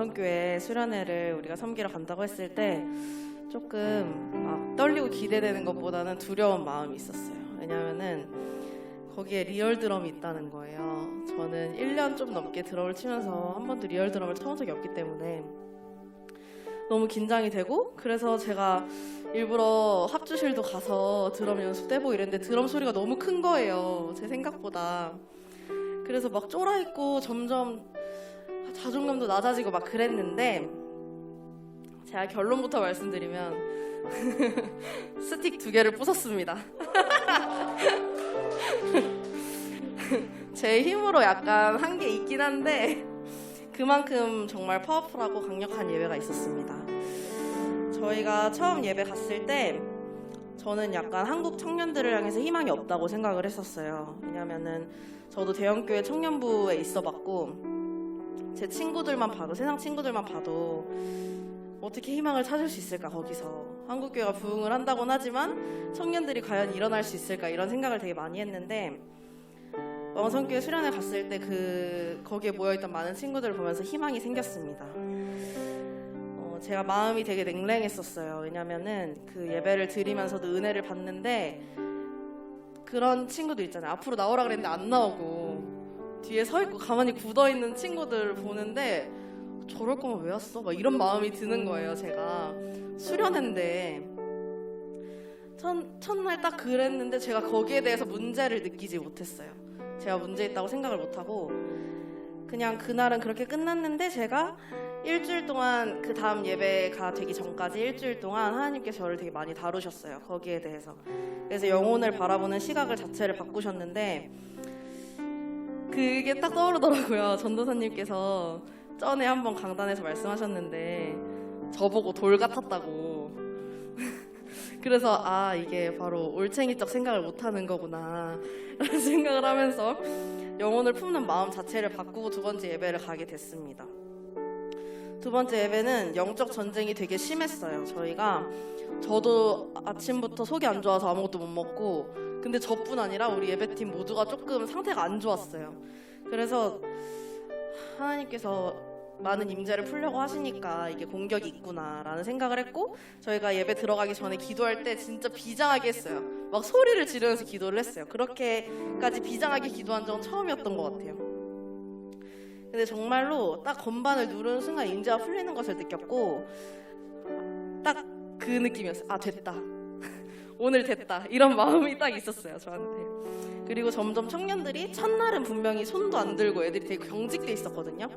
왕성교회 수련회를 우리가 섬기러 간다고 했을 때 조금 떨리고 기대되는 것보다는 두려운 마음이 있었어요. 왜냐면은 거기에 리얼 드럼이 있다는 거예요. 저는 1년 좀 넘게 드럼을 치면서 한 번도 리얼 드럼을 쳐본 적이 없기 때문에 너무 긴장이 되고, 그래서 제가 일부러 합주실도 가서 드럼 연습도 해보고 이랬는데 드럼 소리가 너무 큰 거예요, 제 생각보다. 그래서 막 쫄아있고 점점 자존감도 낮아지고 막 그랬는데, 제가 결론부터 말씀드리면 스틱 2개를 부쉈습니다. 제 힘으로 약간 한 게 있긴 한데 그만큼 정말 파워풀하고 강력한 예배가 있었습니다. 저희가 처음 예배 갔을 때 저는 약간 한국 청년들을 향해서 희망이 없다고 생각을 했었어요. 왜냐면은 저도 대형교회 청년부에 있어봤고 제 친구들만 봐도, 세상 친구들만 봐도 어떻게 희망을 찾을 수 있을까, 거기서 한국교회가 부흥을 한다곤 하지만 청년들이 과연 일어날 수 있을까, 이런 생각을 되게 많이 했는데 왕성교회 수련회 갔을 때 거기에 모여있던 많은 친구들을 보면서 희망이 생겼습니다. 제가 마음이 되게 냉랭했었어요. 왜냐면은 그 예배를 드리면서도 은혜를 받는데 그런 친구들 있잖아요. 앞으로 나오라 그랬는데 안 나오고 뒤에 서 있고 가만히 굳어있는 친구들을 보는데 저럴 거면 왜 왔어? 막 이런 마음이 드는 거예요. 제가 수련회인데 첫날 딱 그랬는데 제가 거기에 대해서 문제를 느끼지 못했어요. 제가 문제 있다고 생각을 못하고 그냥 그날은 그렇게 끝났는데, 제가 일주일 동안, 그 다음 예배가 되기 전까지 일주일 동안 하나님께서 저를 되게 많이 다루셨어요, 거기에 대해서. 그래서 영혼을 바라보는 시각을 자체를 바꾸셨는데 그게 딱 떠오르더라고요. 전도사님께서 전에 한번 강단에서 말씀하셨는데 저보고 돌 같았다고. 그래서 이게 바로 올챙이적 생각을 못하는 거구나 라는 생각을 하면서 영혼을 품는 마음 자체를 바꾸고 두 번째 예배를 가게 됐습니다. 두 번째 예배는 영적 전쟁이 되게 심했어요. 저도 아침부터 속이 안 좋아서 아무것도 못 먹고, 근데 저뿐 아니라 우리 예배팀 모두가 조금 상태가 안 좋았어요. 그래서 하나님께서 많은 임재를 풀려고 하시니까 이게 공격이 있구나 라는 생각을 했고, 저희가 예배 들어가기 전에 기도할 때 진짜 비장하게 했어요. 막 소리를 지르면서 기도를 했어요. 그렇게까지 비장하게 기도한 적은 처음이었던 것 같아요. 근데 정말로 딱 건반을 누르는 순간 임재가 풀리는 것을 느꼈고, 딱 그 느낌이었어요. 됐다. 오늘 됐다. 이런 마음이 딱 있었어요, 저한테. 그리고 점점 청년들이, 첫날은 분명히 손도 안 들고 애들이 되게 경직돼 있었거든요.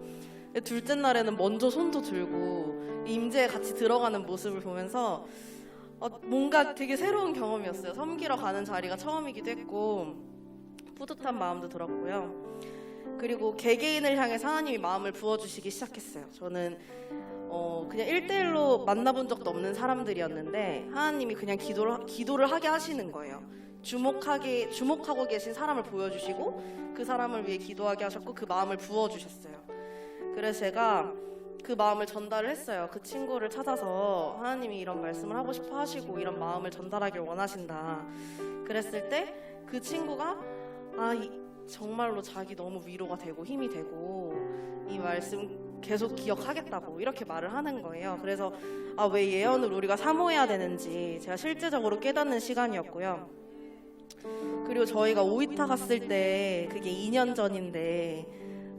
둘째 날에는 먼저 손도 들고 임재에 같이 들어가는 모습을 보면서 뭔가 되게 새로운 경험이었어요. 섬기러 가는 자리가 처음이기도 했고 뿌듯한 마음도 들었고요. 그리고 개개인을 향해서 하나님이 마음을 부어주시기 시작했어요. 저는 그냥 1대1로 만나본 적도 없는 사람들이었는데 하나님이 그냥 기도를 하게 하시는 거예요. 주목하고 계신 사람을 보여주시고 그 사람을 위해 기도하게 하셨고 그 마음을 부어주셨어요. 그래서 제가 그 마음을 전달을 했어요. 그 친구를 찾아서 하나님이 이런 말씀을 하고 싶어 하시고 이런 마음을 전달하길 원하신다. 그랬을 때 그 친구가 정말로 자기 너무 위로가 되고 힘이 되고 이 말씀 계속 기억하겠다고 이렇게 말을 하는 거예요. 그래서 왜 예언을 우리가 사모해야 되는지 제가 실제적으로 깨닫는 시간이었고요. 그리고 저희가 오이타 갔을 때 그게 2년 전인데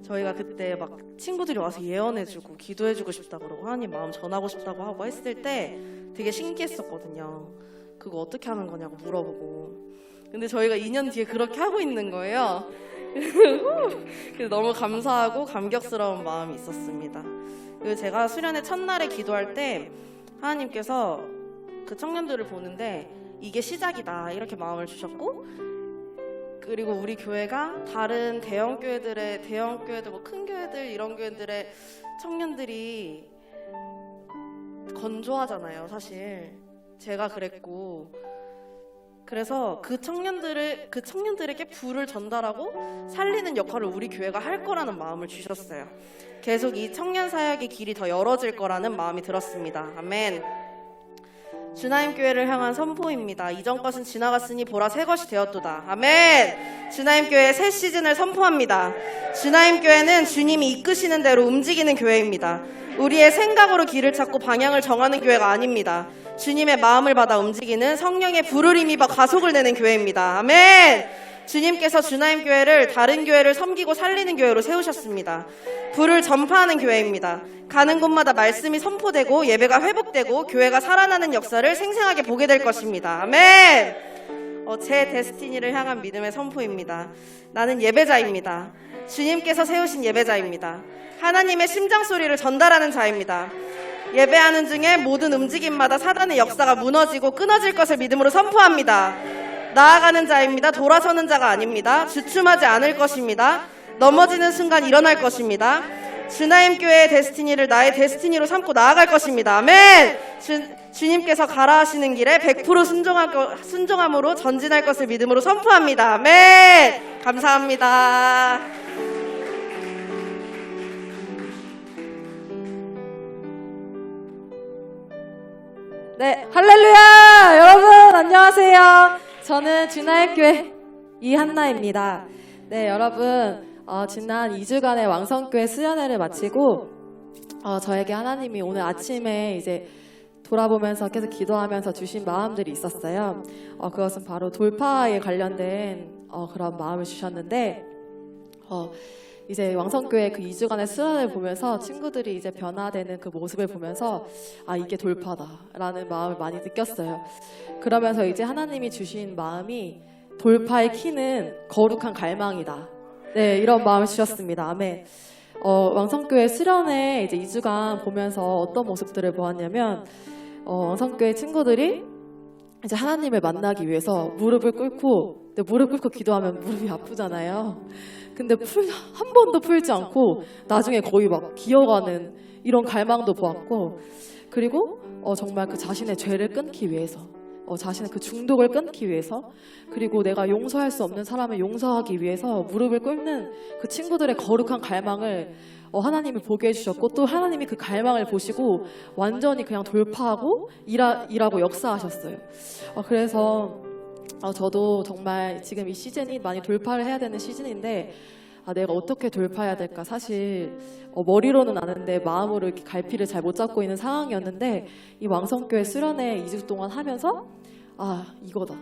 저희가 그때 막 친구들이 와서 예언해주고 기도해주고 싶다 그러고 하나님 마음 전하고 싶다고 하고 했을 때 되게 신기했었거든요. 그거 어떻게 하는 거냐고 물어보고. 근데 저희가 2년 뒤에 그렇게 하고 있는 거예요. 그래서 너무 감사하고 감격스러운 마음이 있었습니다. 그리고 제가 수련회 첫날에 기도할 때 하나님께서 그 청년들을 보는데 이게 시작이다 이렇게 마음을 주셨고, 그리고 우리 교회가 다른 대형교회들 뭐 큰 교회들 이런 교회들의 청년들이 건조하잖아요. 사실 제가 그랬고, 그래서 그 청년들에게 불을 전달하고 살리는 역할을 우리 교회가 할 거라는 마음을 주셨어요. 계속 이 청년 사역의 길이 더 열어질 거라는 마음이 들었습니다. 아멘. 주나임 교회를 향한 선포입니다. 이전 것은 지나갔으니 보라 새 것이 되었도다. 아멘. 주나임 교회 새 시즌을 선포합니다. 주나임 교회는 주님이 이끄시는 대로 움직이는 교회입니다. 우리의 생각으로 길을 찾고 방향을 정하는 교회가 아닙니다. 주님의 마음을 받아 움직이는 성령의 불을 힘입어 가속을 내는 교회입니다. 아멘! 주님께서 주나임 교회를 다른 교회를 섬기고 살리는 교회로 세우셨습니다. 불을 전파하는 교회입니다. 가는 곳마다 말씀이 선포되고 예배가 회복되고 교회가 살아나는 역사를 생생하게 보게 될 것입니다. 아멘! 제 데스티니를 향한 믿음의 선포입니다. 나는 예배자입니다. 주님께서 세우신 예배자입니다. 하나님의 심장 소리를 전달하는 자입니다. 예배하는 중에 모든 움직임마다 사단의 역사가 무너지고 끊어질 것을 믿음으로 선포합니다. 나아가는 자입니다. 돌아서는 자가 아닙니다. 주춤하지 않을 것입니다. 넘어지는 순간 일어날 것입니다. 주나임 교회의 데스티니를 나의 데스티니로 삼고 나아갈 것입니다. 아멘! 주님께서 가라 하시는 길에 100% 순종함으로 전진할 것을 믿음으로 선포합니다. 아멘! 감사합니다. 네, 할렐루야! 여러분 안녕하세요. 저는 주나임교회 이한나입니다. 네, 여러분 지난 2주간의 왕성교회 수련회를 마치고 저에게 하나님이 오늘 아침에 이제 돌아보면서 계속 기도하면서 주신 마음들이 있었어요. 그것은 바로 돌파에 관련된 그런 마음을 주셨는데 이제 왕성교회 그 2주간의 수련을 보면서 친구들이 이제 변화되는 그 모습을 보면서 이게 돌파다라는 마음을 많이 느꼈어요. 그러면서 이제 하나님이 주신 마음이 돌파의 키는 거룩한 갈망이다. 네, 이런 마음을 주셨습니다. 아멘. 왕성교회 수련회 이제 2주간 보면서 어떤 모습들을 보았냐면 왕성교회 친구들이 이제 하나님을 만나기 위해서 무릎을 꿇고 기도하면 무릎이 아프잖아요. 근데 한 번도 풀지 않고 나중에 거의 막 기어가는 이런 갈망도 보았고, 그리고 정말 그 자신의 죄를 끊기 위해서, 자신의 그 중독을 끊기 위해서, 그리고 내가 용서할 수 없는 사람을 용서하기 위해서 무릎을 꿇는 그 친구들의 거룩한 갈망을 하나님이 보게 해주셨고, 또 하나님이 그 갈망을 보시고 완전히 그냥 돌파하고 일하고 역사하셨어요. 그래서 저도 정말 지금 이 시즌이 많이 돌파를 해야 되는 시즌인데 내가 어떻게 돌파해야 될까, 사실 머리로는 아는데 마음으로 이렇게 갈피를 잘 못 잡고 있는 상황이었는데, 이 왕성교회 수련회 2주 동안 하면서 이거다,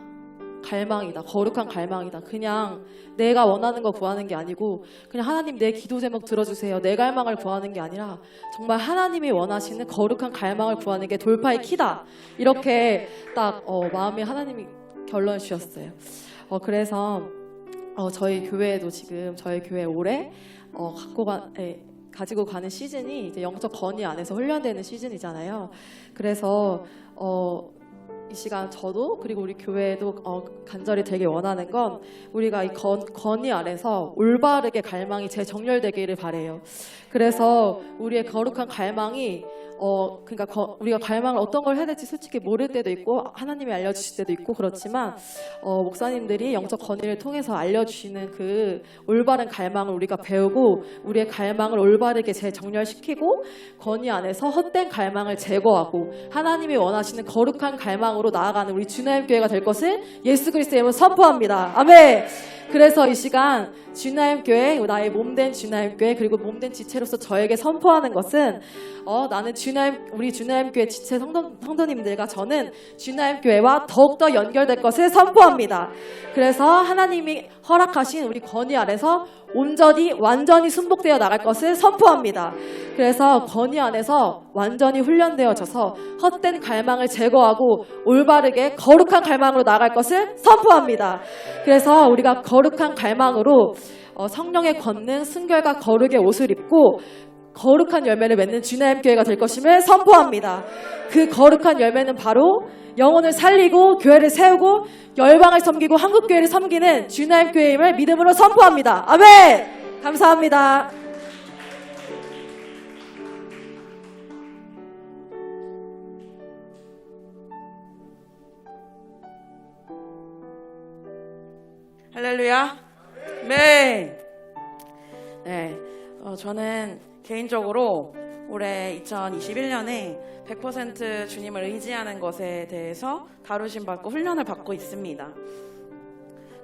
갈망이다, 거룩한 갈망이다. 그냥 내가 원하는 거 구하는 게 아니고 그냥 하나님 내 기도 제목 들어주세요, 내 갈망을 구하는 게 아니라 정말 하나님이 원하시는 거룩한 갈망을 구하는 게 돌파의 키다. 이렇게 딱 마음에 하나님이 결론을 주셨어요. 그래서 저희 교회도 지금 저희 교회 올해 가지고 가는 시즌이 이제 영적 건의 안에서 훈련되는 시즌이잖아요. 그래서 이 시간 저도 그리고 우리 교회도 간절히 되게 원하는 건 우리가 이 건의 안에서 올바르게 갈망이 재정렬되기를 바래요. 그래서 우리의 거룩한 갈망이 그러니까 우리가 갈망을 어떤 걸 해야 될지 솔직히 모를 때도 있고 하나님이 알려주실 때도 있고 그렇지만 목사님들이 영적 건의를 통해서 알려주시는 그 올바른 갈망을 우리가 배우고 우리의 갈망을 올바르게 재정렬시키고 건의 안에서 헛된 갈망을 제거하고 하나님이 원하시는 거룩한 갈망으로 나아가는 우리 주나임 교회가 될 것을 예수 그리스도의 이름으로 선포합니다. 아멘. 그래서 이 시간 주나임 교회, 나의 몸된 주나임 교회, 그리고 몸된 지체로서 저에게 선포하는 것은 나는 우리 주나임 교회 지체 성도님들과 저는 주나임 교회와 더욱더 연결될 것을 선포합니다. 그래서 하나님이 허락하신 우리 건의 아래서 온전히 완전히 순복되어 나갈 것을 선포합니다. 그래서 건의 안에서 완전히 훈련되어져서 헛된 갈망을 제거하고 올바르게 거룩한 갈망으로 나갈 것을 선포합니다. 그래서 우리가 거룩한 갈망으로 성령의 권능, 순결과 거룩의 옷을 입고 거룩한 열매를 맺는 주나임 교회가 될 것임을 선포합니다. 그 거룩한 열매는 바로 영혼을 살리고 교회를 세우고 열방을 섬기고 한국교회를 섬기는 주나임 교회임을 믿음으로 선포합니다. 아멘! 감사합니다. 할렐루야. 네. 저는 개인적으로 올해 2021년에 100% 주님을 의지하는 것에 대해서 다루심 받고 훈련을 받고 있습니다.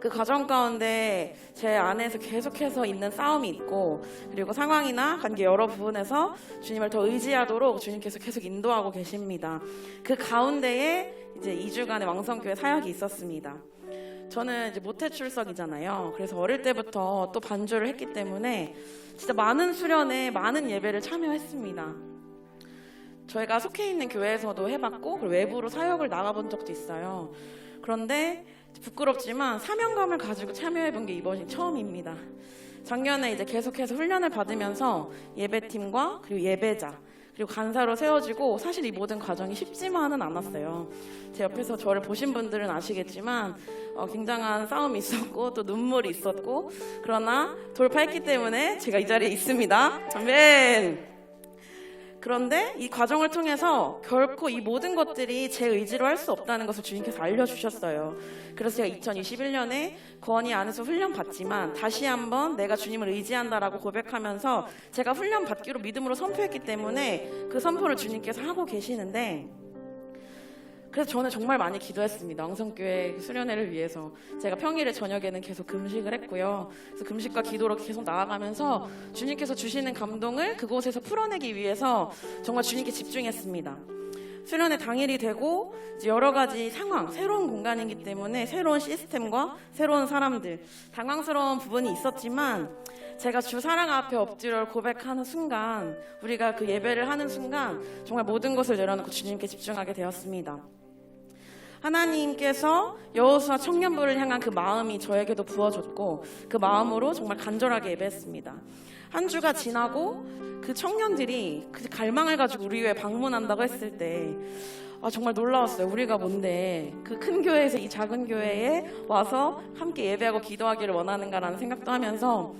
그 과정 가운데 제 안에서 계속해서 있는 싸움이 있고, 그리고 상황이나 관계 여러 부분에서 주님을 더 의지하도록 주님께서 계속 인도하고 계십니다. 그 가운데에 이제 2주간의 왕성교회 사역이 있었습니다. 저는 이제 모태 출석이잖아요. 그래서 어릴 때부터 또 반주를 했기 때문에 진짜 많은 수련회, 많은 예배를 참여했습니다. 저희가 속해 있는 교회에서도 해봤고, 그리고 외부로 사역을 나가본 적도 있어요. 그런데 부끄럽지만 사명감을 가지고 참여해본 게 이번이 처음입니다. 작년에 이제 계속해서 훈련을 받으면서 예배팀과 그리고 예배자 그리고 간사로 세워지고, 사실 이 모든 과정이 쉽지만은 않았어요. 제 옆에서 저를 보신 분들은 아시겠지만 굉장한 싸움이 있었고 또 눈물이 있었고, 그러나 돌파했기 때문에 제가 이 자리에 있습니다. 아멘. 그런데 이 과정을 통해서 결코 이 모든 것들이 제 의지로 할 수 없다는 것을 주님께서 알려주셨어요. 그래서 제가 2021년에 권위 안에서 훈련 받지만 다시 한번 내가 주님을 의지한다라고 고백하면서 제가 훈련 받기로 믿음으로 선포했기 때문에 그 선포를 주님께서 하고 계시는데, 그래서 저는 정말 많이 기도했습니다. 왕성교회 수련회를 위해서. 제가 평일에 저녁에는 계속 금식을 했고요. 그래서 금식과 기도로 계속 나아가면서 주님께서 주시는 감동을 그곳에서 풀어내기 위해서 정말 주님께 집중했습니다. 수련회 당일이 되고 이제 여러 가지 상황, 새로운 공간이기 때문에 새로운 시스템과 새로운 사람들, 당황스러운 부분이 있었지만 제가 주 사랑 앞에 엎드려 고백하는 순간, 우리가 그 예배를 하는 순간 정말 모든 것을 내려놓고 주님께 집중하게 되었습니다. 하나님께서 여호수아 청년부를 향한 그 마음이 저에게도 부어졌고, 그 마음으로 정말 간절하게 예배했습니다. 한 주가 지나고 그 청년들이 그 갈망을 가지고 우리 교회에 방문한다고 했을 때 정말 놀라웠어요. 우리가 뭔데 그 큰 교회에서 이 작은 교회에 와서 함께 예배하고 기도하기를 원하는가라는 생각도 하면서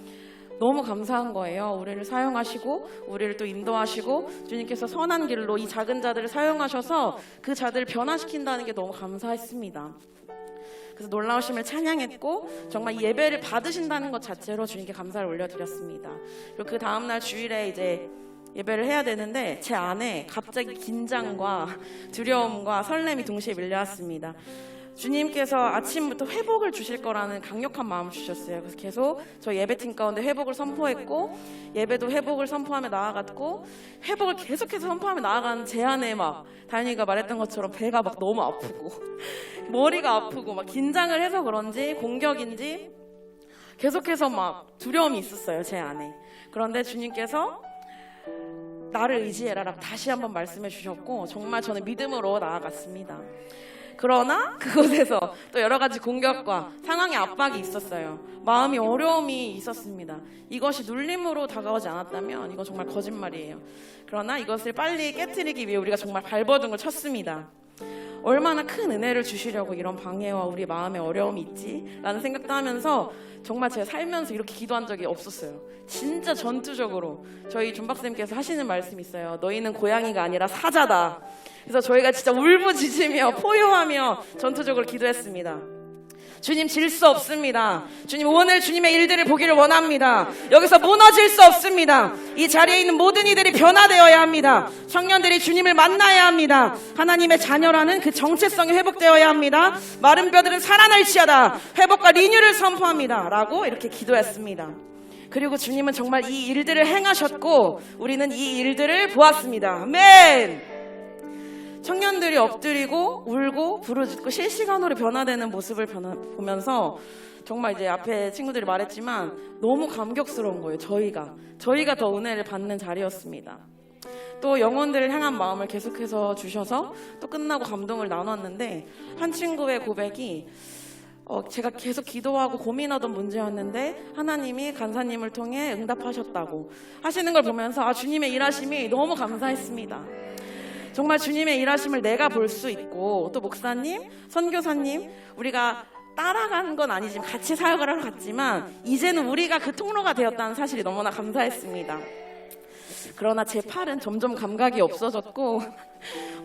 너무 감사한 거예요. 우리를 사용하시고 우리를 또 인도하시고 주님께서 선한 길로 이 작은 자들을 사용하셔서 그 자들을 변화시킨다는 게 너무 감사했습니다. 그래서 놀라우심을 찬양했고, 정말 예배를 받으신다는 것 자체로 주님께 감사를 올려드렸습니다. 그리고 그 다음날 주일에 이제 예배를 해야 되는데 제 안에 갑자기 긴장과 두려움과 설렘이 동시에 밀려왔습니다. 주님께서 아침부터 회복을 주실 거라는 강력한 마음을 주셨어요. 그래서 계속 저 예배팀 가운데 회복을 선포했고, 예배도 회복을 선포하며 나아갔고, 회복을 계속해서 선포하며 나아가는 제 안에 막 다현이가 말했던 것처럼 배가 막 너무 아프고 머리가 아프고 막 긴장을 해서 그런지 공격인지 계속해서 막 두려움이 있었어요, 제 안에. 그런데 주님께서 나를 의지해라 다시 한번 말씀해 주셨고, 정말 저는 믿음으로 나아갔습니다. 그러나 그곳에서 또 여러 가지 공격과 상황의 압박이 있었어요. 마음이 어려움이 있었습니다. 이것이 눌림으로 다가오지 않았다면 이건 정말 거짓말이에요. 그러나 이것을 빨리 깨트리기 위해 우리가 정말 발버둥을 쳤습니다. 얼마나 큰 은혜를 주시려고 이런 방해와 우리 마음에 어려움이 있지? 라는 생각도 하면서 정말 제가 살면서 이렇게 기도한 적이 없었어요. 진짜 전투적으로 저희 존박쌤께서 하시는 말씀이 있어요. 너희는 고양이가 아니라 사자다. 그래서 저희가 진짜 울부짖으며 포효하며 전투적으로 기도했습니다. 주님, 질 수 없습니다. 주님, 오늘 주님의 일들을 보기를 원합니다. 여기서 무너질 수 없습니다. 이 자리에 있는 모든 이들이 변화되어야 합니다. 청년들이 주님을 만나야 합니다. 하나님의 자녀라는 그 정체성이 회복되어야 합니다. 마른 뼈들은 살아날지어다. 회복과 리뉴를 선포합니다. 라고 이렇게 기도했습니다. 그리고 주님은 정말 이 일들을 행하셨고 우리는 이 일들을 보았습니다. 아멘. 청년들이 엎드리고 울고 부르짖고 실시간으로 변화되는 모습을 보면서 정말 이제 앞에 친구들이 말했지만 너무 감격스러운 거예요. 저희가 더 은혜를 받는 자리였습니다. 또 영혼들을 향한 마음을 계속해서 주셔서 또 끝나고 감동을 나눴는데, 한 친구의 고백이 제가 계속 기도하고 고민하던 문제였는데 하나님이 간사님을 통해 응답하셨다고 하시는 걸 보면서 주님의 일하심이 너무 감사했습니다. 정말 주님의 일하심을 내가 볼 수 있고, 또 목사님, 선교사님, 우리가 따라간 건 아니지만 같이 사역을 하러 갔지만 이제는 우리가 그 통로가 되었다는 사실이 너무나 감사했습니다. 그러나 제 팔은 점점 감각이 없어졌고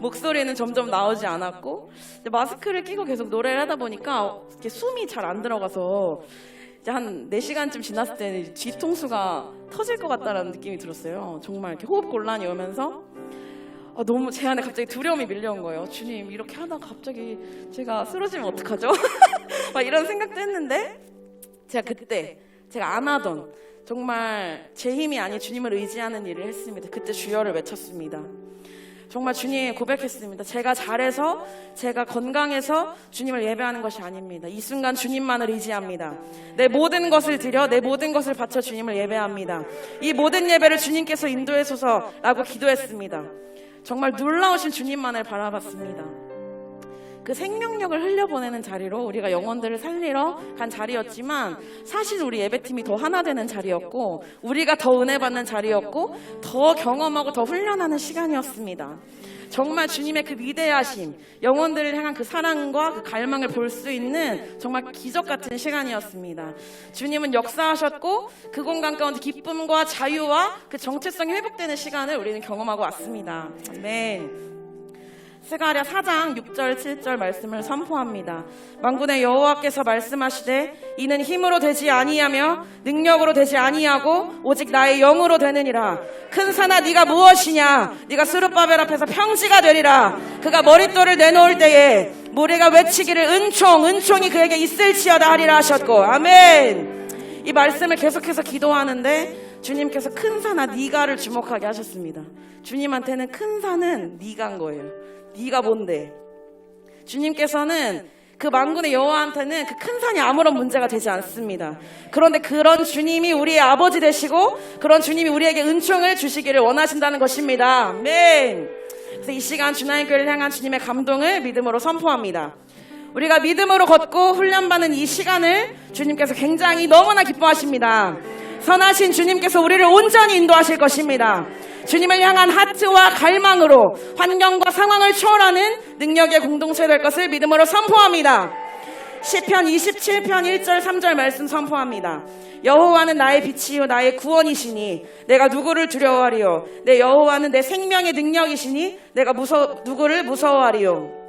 목소리는 점점 나오지 않았고, 마스크를 끼고 계속 노래를 하다 보니까 이렇게 숨이 잘 안 들어가서 이제 한 4시간쯤 지났을 때는 뒤통수가 터질 것 같다라는 느낌이 들었어요. 정말 이렇게 호흡 곤란이 오면서 너무 제 안에 갑자기 두려움이 밀려온 거예요. 주님, 이렇게 하다가 갑자기 제가 쓰러지면 어떡하죠? 막 이런 생각도 했는데, 제가 그때 제가 안 하던 정말 제 힘이 아닌 주님을 의지하는 일을 했습니다. 그때 주여를 외쳤습니다. 정말 주님 고백했습니다. 제가 잘해서, 제가 건강해서 주님을 예배하는 것이 아닙니다. 이 순간 주님만을 의지합니다. 내 모든 것을 드려, 내 모든 것을 바쳐 주님을 예배합니다. 이 모든 예배를 주님께서 인도해소서라고 기도했습니다. 정말 놀라우신 주님만을 바라봤습니다. 그 생명력을 흘려보내는 자리로 우리가 영혼들을 살리러 간 자리였지만, 사실 우리 예배팀이 더 하나 되는 자리였고, 우리가 더 은혜 받는 자리였고, 더 경험하고 더 훈련하는 시간이었습니다. 정말 주님의 그 위대하심, 영혼들을 향한 그 사랑과 그 갈망을 볼 수 있는 정말 기적 같은 시간이었습니다. 주님은 역사하셨고, 그 공간 가운데 기쁨과 자유와 그 정체성이 회복되는 시간을 우리는 경험하고 왔습니다. 아멘. 스가랴 4장 6절 7절 말씀을 선포합니다. 만군의 여호와께서 말씀하시되 이는 힘으로 되지 아니하며 능력으로 되지 아니하고 오직 나의 영으로 되느니라. 큰 산아 네가 무엇이냐? 네가 스룹바벨 앞에서 평지가 되리라. 그가 머릿돌을 내놓을 때에 모래가 외치기를 은총이 그에게 있을지어다 하리라 하셨고, 아멘. 이 말씀을 계속해서 기도하는데 주님께서 큰 산아 네가를 주목하게 하셨습니다. 주님한테는 큰 산은 네가인 거예요. 네가 뭔데? 주님께서는 그 만군의 여호와한테는 그 큰 산이 아무런 문제가 되지 않습니다. 그런데 그런 주님이 우리의 아버지 되시고, 그런 주님이 우리에게 은총을 주시기를 원하신다는 것입니다. 아멘. 그래서 이 시간 주나인교회를 향한 주님의 감동을 믿음으로 선포합니다. 우리가 믿음으로 걷고 훈련받는 이 시간을 주님께서 굉장히 너무나 기뻐하십니다. 선하신 주님께서 우리를 온전히 인도하실 것입니다. 주님을 향한 하트와 갈망으로 환경과 상황을 초월하는 능력의 공동체 될 것을 믿음으로 선포합니다. 시편 27편 1절 3절 말씀 선포합니다. 여호와는 나의 빛이요 나의 구원이시니 내가 누구를 두려워하리요? 내 여호와는 내 생명의 능력이시니 내가 누구를 무서워하리요?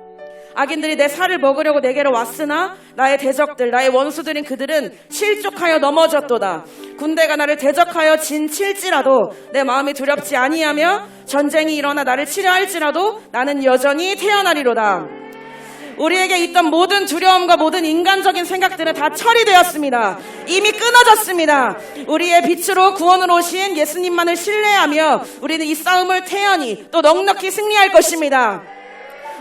악인들이 내 살을 먹으려고 내게로 왔으나 나의 대적들, 나의 원수들인 그들은 실족하여 넘어졌도다. 군대가 나를 대적하여 진칠지라도 내 마음이 두렵지 아니하며 전쟁이 일어나 나를 치려 할지라도 나는 여전히 태어나리로다. 우리에게 있던 모든 두려움과 모든 인간적인 생각들은 다 처리되었습니다. 이미 끊어졌습니다. 우리의 빛으로 구원으로 오신 예수님만을 신뢰하며 우리는 이 싸움을 태연히 또 넉넉히 승리할 것입니다.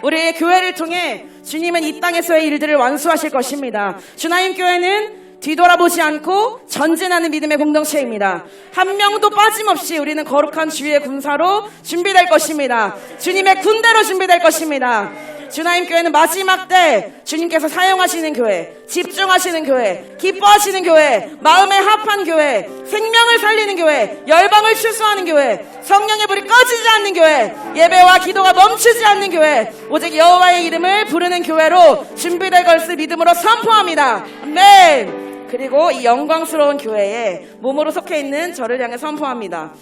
우리의 교회를 통해 주님은 이 땅에서의 일들을 완수하실 것입니다. 주나인교회는 뒤돌아보지 않고 전진하는 믿음의 공동체입니다. 한 명도 빠짐없이 우리는 거룩한 주의 군사로 준비될 것입니다. 주님의 군대로 준비될 것입니다. 주나인교회는 마지막 때 주님께서 사용하시는 교회, 집중하시는 교회, 기뻐하시는 교회, 마음에 합한 교회, 생명을 살리는 교회, 열방을 추수하는 교회, 성령의 불이 꺼지지 않는 교회, 예배와 기도가 멈추지 않는 교회, 오직 여호와의 이름을 부르는 교회로 준비될 것을 믿음으로 선포합니다. 아멘. 그리고 이 영광스러운 교회에 몸으로 속해 있는 저를 향해 선포합니다.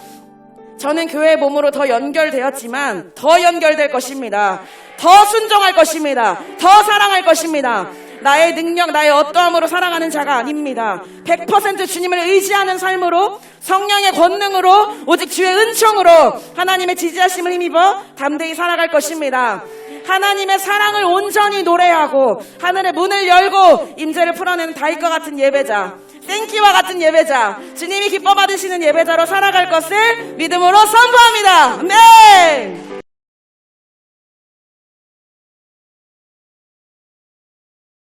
저는 교회의 몸으로 더 연결되었지만 더 연결될 것입니다. 더 순종할 것입니다. 더 사랑할 것입니다. 나의 능력, 나의 어떠함으로 살아가는 자가 아닙니다. 100% 주님을 의지하는 삶으로, 성령의 권능으로, 오직 주의 은총으로 하나님의 지지하심을 힘입어 담대히 살아갈 것입니다. 하나님의 사랑을 온전히 노래하고 하늘의 문을 열고 임재를 풀어내는 다윗과 같은 예배자, 땡키와 같은 예배자, 주님이 기뻐 받으시는 예배자로 살아갈 것을 믿음으로 선포합니다. 아멘.